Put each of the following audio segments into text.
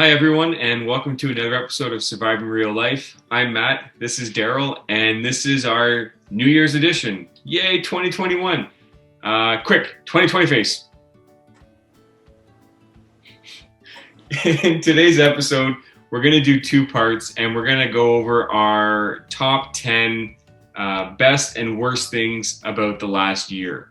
Hi, everyone, and welcome to another episode of Surviving Real Life. I'm Matt, this is Daryl, and this is our New Year's edition. Yay, 2021. Quick, 2020 face. In today's episode, we're going to do two parts, and we're going to go over our top 10 best and worst things about the last year.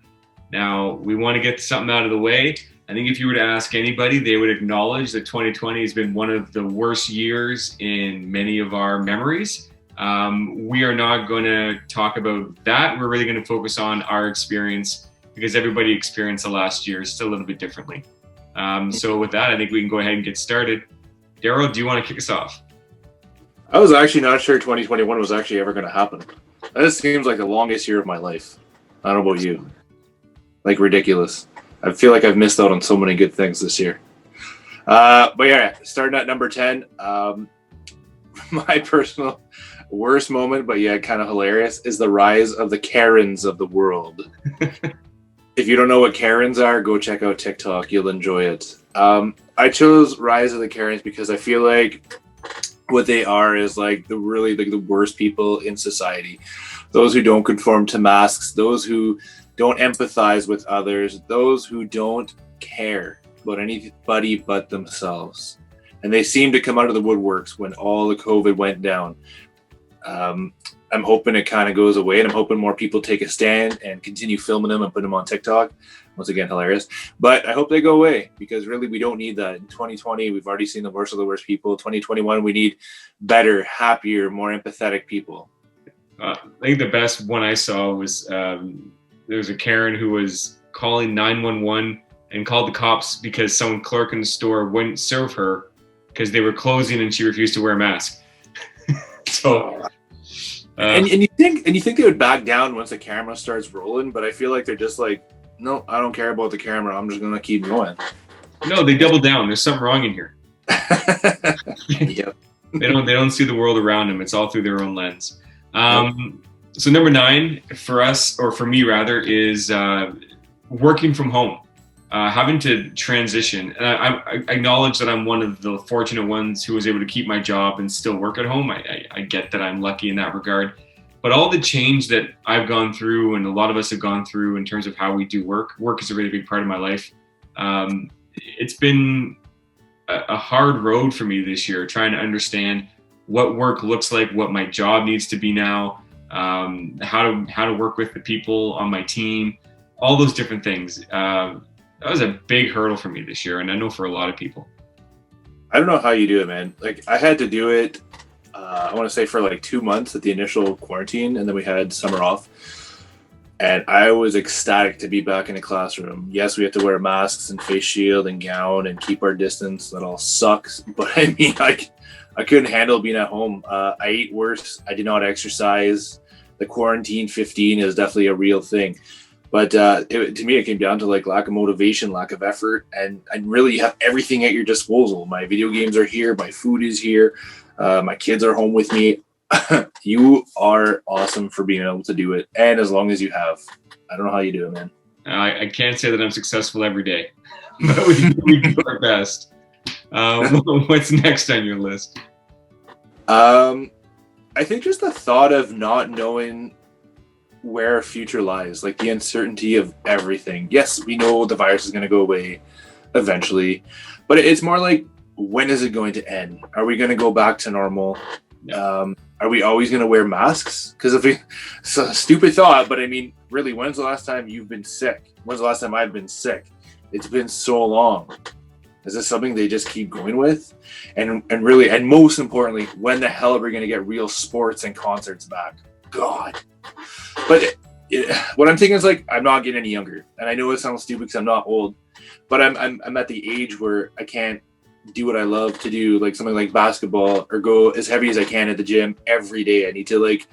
Now, we want to get something out of the way. I think if you were to ask anybody, they would acknowledge that 2020 has been one of the worst years in many of our memories. We are not going to talk about that. We're really going to focus on our experience because everybody experienced the last year just a little bit differently. So with that, I think we can go ahead and get started. Daryl, do you want to kick us off? I was actually not sure 2021 was actually ever going to happen. That seems like the longest year of my life. I don't know about you. Like, ridiculous. I feel like I've missed out on so many good things this year. But yeah, starting at number 10, my personal worst moment, but yeah, kind of hilarious, is the rise of the Karens of the world. If you don't know what Karens are, go check out TikTok. You'll enjoy it. I chose Rise of the Karens because I feel like what they are is like the worst people in society. Those who don't conform to masks, those who don't empathize with others, those who don't care about anybody but themselves. And they seem to come out of the woodworks when all the COVID went down. I'm hoping it kind of goes away, and I'm hoping more people take a stand and continue filming them and put them on TikTok. Once again, hilarious. But I hope they go away because really we don't need that. In 2020, we've already seen the worst of the worst people. 2021, we need better, happier, more empathetic people. I think the best one I saw was there was a Karen who was calling 911 and called the cops because some clerk in the store wouldn't serve her because they were closing and she refused to wear a mask. So, and you think they would back down once the camera starts rolling, but I feel like they're just like, no, I don't care about the camera. I'm just gonna keep going. No, they double down. There's something wrong in here. Yep. They don't see the world around them. It's all through their own lens. So number 9 for us, or for me rather, is working from home, having to transition. And I acknowledge that I'm one of the fortunate ones who was able to keep my job and still work at home. I get that I'm lucky in that regard. But all the change that I've gone through and a lot of us have gone through in terms of how we do work is a really big part of my life. It's been a hard road for me this year, trying to understand what work looks like, what my job needs to be now, how to work with the people on my team, all those different things. That was a big hurdle for me this year, and I know for a lot of people. I don't know how you do it, man. Like, I had to do it, I want to say for like 2 months at the initial quarantine, and then we had summer off. And I was ecstatic to be back in the classroom. Yes, we have to wear masks and face shield and gown and keep our distance. That all sucks. But I mean, I couldn't handle being at home. I ate worse. I did not exercise. The quarantine 15 is definitely a real thing. But to me, it came down to like lack of motivation, lack of effort, and really you have everything at your disposal. My video games are here. My food is here. My kids are home with me. You are awesome for being able to do it. And as long as you have. I don't know how you do it, man. I can't say that I'm successful every day, but we do our best. What's next on your list? I think just the thought of not knowing where our future lies, like the uncertainty of everything. Yes, we know the virus is going to go away eventually, but it's more like, when is it going to end? Are we going to go back to normal? Are we always going to wear masks? Because it's a stupid thought, but I mean, really, when's the last time you've been sick? When's the last time I've been sick? It's been so long. Is this something they just keep going with? And really, and most importantly, when the hell are we going to get real sports and concerts back? God. But what I'm thinking is, like, I'm not getting any younger, and I know it sounds stupid because I'm not old, but I'm at the age where I can't do what I love to do, like something like basketball, or go as heavy as I can at the gym every day. I need to like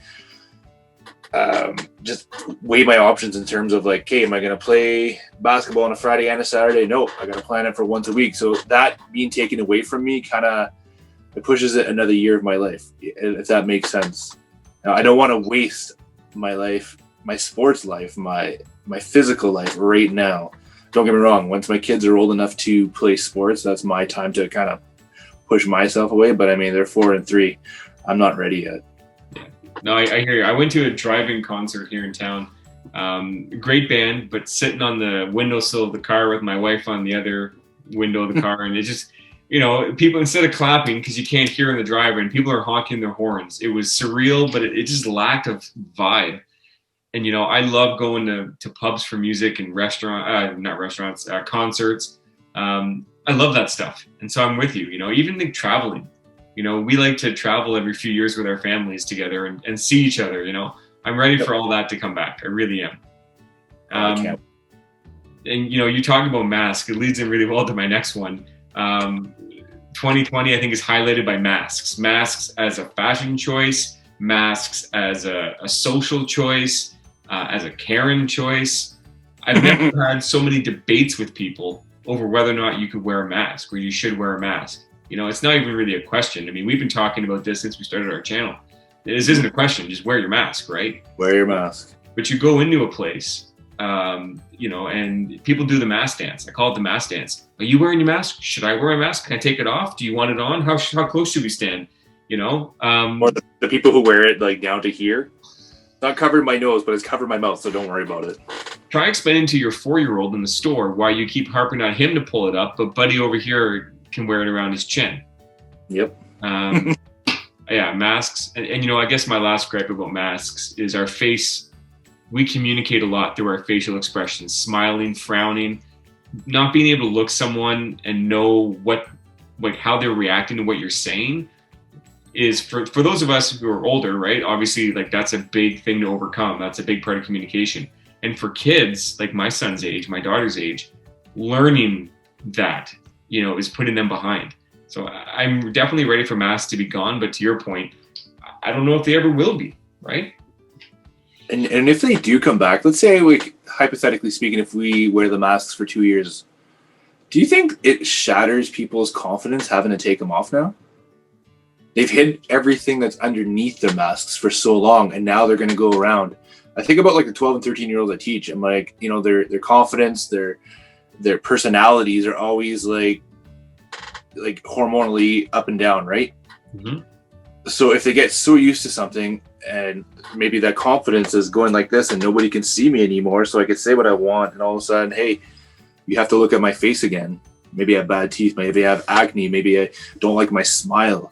just weigh my options in terms of like, okay, am I going to play basketball on a Friday and a Saturday? No, I got to plan it for once a week. So that being taken away from me kind of, it pushes it another year of my life, if that makes sense. Now, I don't want to waste my life, my sports life, my physical life right now. Don't get me wrong, once my kids are old enough to play sports, that's my time to kind of push myself away. But I mean, they're 4 and 3. I'm not ready yet. Yeah. No, I hear you. I went to a drive-in concert here in town. Great band, but sitting on the windowsill of the car with my wife on the other window of the car, and it just, people, instead of clapping because you can't hear in the driver, and people are honking their horns. It was surreal, but it just lacked of vibe. And I love going to pubs for music and concerts. I love that stuff, and so I'm with you. Even like traveling. We like to travel every few years with our families together and see each other. I'm ready for all that to come back. I really am. And you talk about masks. It leads in really well to my next one. 2020, I think, is highlighted by masks. Masks as a fashion choice. Masks as a social choice. As a caring choice. I've never had so many debates with people over whether or not you could wear a mask or you should wear a mask. It's not even really a question. I mean, we've been talking about this since we started our channel. This isn't a question. Just wear your mask, right? Wear your mask. But you go into a place, and people do the mask dance. I call it the mask dance. Are you wearing your mask? Should I wear a mask? Can I take it off? Do you want it on? How close should we stand? Or the people who wear it like down to here. Not covered my nose, but it's covered my mouth, so don't worry about it. Try explaining to your 4-year-old in the store why you keep harping on him to pull it up, but Buddy over here can wear it around his chin. Yep. Yeah, masks. And I guess my last gripe about masks is our face. We communicate a lot through our facial expressions, smiling, frowning, not being able to look someone and know how they're reacting to what you're saying. Is for those of us who are older, right? Obviously, like that's a big thing to overcome. That's a big part of communication. And for kids, like my son's age, my daughter's age, learning that, is putting them behind. So I'm definitely ready for masks to be gone. But to your point, I don't know if they ever will be, right? And if they do come back, let's say, like, hypothetically speaking, if we wear the masks for 2 years, do you think it shatters people's confidence having to take them off now? They've hid everything that's underneath their masks for so long, and now they're going to go around. I think about like the 12 and 13-year-olds I teach, and like, their confidence, their personalities are always like hormonally up and down, right? Mm-hmm. So if they get so used to something, and maybe that confidence is going like this, and nobody can see me anymore, so I can say what I want, and all of a sudden, hey, you have to look at my face again. Maybe I have bad teeth, maybe I have acne, maybe I don't like my smile.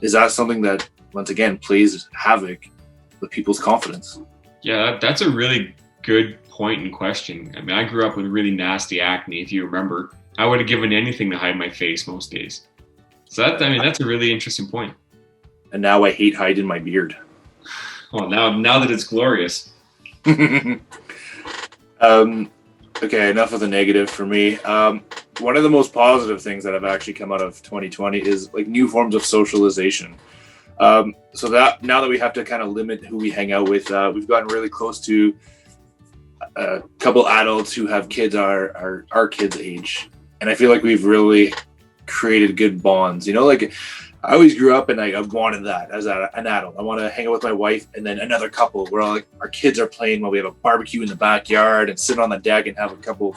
Is that something that, once again, plays havoc with people's confidence? Yeah, that's a really good point and question. I mean, I grew up with really nasty acne, if you remember. I would have given anything to hide my face most days. So that's a really interesting point. And now I hate hiding my beard. Well, now that it's glorious. Okay, enough of the negative for me. One of the most positive things that have actually come out of 2020 is like new forms of socialization. So that now that we have to kind of limit who we hang out with, we've gotten really close to a couple adults who have kids our kids' age, and I feel like we've really created good bonds. Like I always grew up and I wanted that as an adult. I want to hang out with my wife and then another couple where our kids are playing while we have a barbecue in the backyard and sit on the deck and have a couple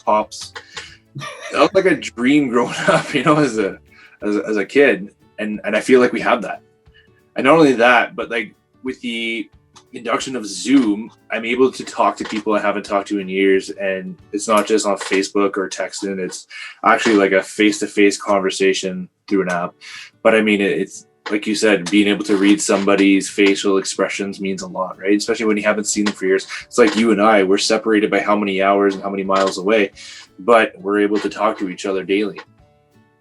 pops. That was like a dream growing up, as a kid, and I feel like we have that. And not only that, but like with the induction of Zoom, I'm able to talk to people I haven't talked to in years, and it's not just on Facebook or texting. It's actually like a face-to-face conversation through an app. But I mean, it's like you said, being able to read somebody's facial expressions means a lot, right? Especially when you haven't seen them for years. It's like you and I, we're separated by how many hours and how many miles away, but we're able to talk to each other daily.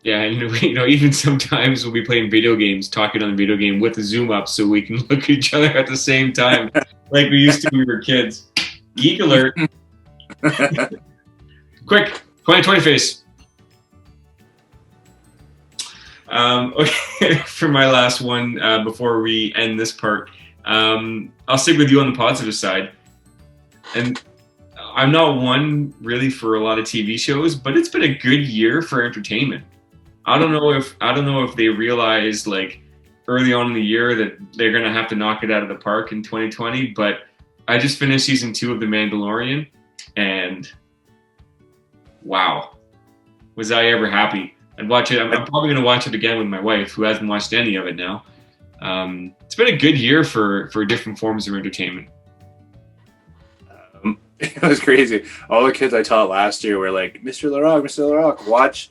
Yeah, even sometimes we'll be playing video games, talking on the video game with the Zoom up so we can look at each other at the same time, like we used to when we were kids. Geek alert. Quick, 2020 face. Okay, for my last one, before we end this part, I'll stick with you on the positive side. And I'm not one really for a lot of TV shows, but it's been a good year for entertainment. I don't know if they realized like early on in the year that they're gonna have to knock it out of the park in 2020. But I just finished season 2 of The Mandalorian, and wow, was I ever happy. I'd watch it. I'm probably going to watch it again with my wife, who hasn't watched any of it now. It's been a good year for different forms of entertainment. It was crazy. All the kids I taught last year were like, Mr. LaRock, watch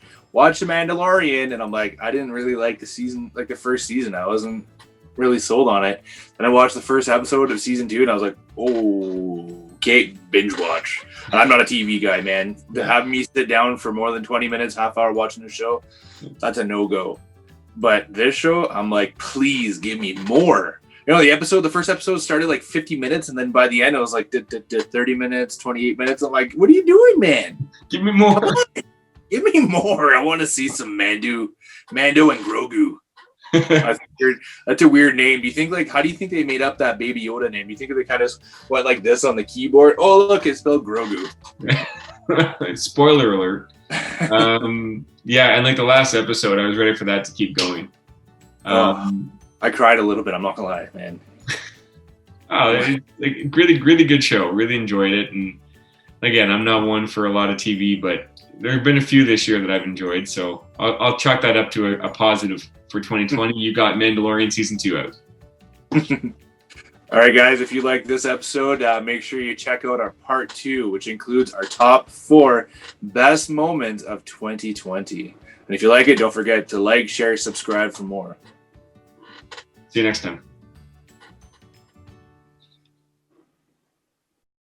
The Mandalorian. And I'm like, I didn't really like the first season. I wasn't really sold on it. Then I watched the first episode of season 2 and I was like, oh, okay, binge watch. And I'm not a TV guy, man. To have me sit down for more than 20 minutes, half hour watching the show, that's a no-go. But this show, I'm like, please give me more. You know, the first episode started like 50 minutes, and then by the end, it was like 30 minutes, 28 minutes. I'm like, what are you doing, man? Give me more. Give me more. I want to see some Mando and Grogu. That's a weird name. How do you think they made up that Baby Yoda name? Do you think they kind of went like this on the keyboard? Oh, look, it's spelled Grogu. Spoiler alert. Yeah, and like the last episode, I was ready for that to keep going. I cried a little bit. I'm not gonna lie, man. Really good show. Really enjoyed it. And again, I'm not one for a lot of TV, but there have been a few this year that I've enjoyed. So I'll chalk that up to a positive for 2020. You got Mandalorian season 2 out. All right, guys. If you like this episode, make sure you check out our part 2, which includes our top 4 best moments of 2020. And if you like it, don't forget to like, share, subscribe for more. See you next time.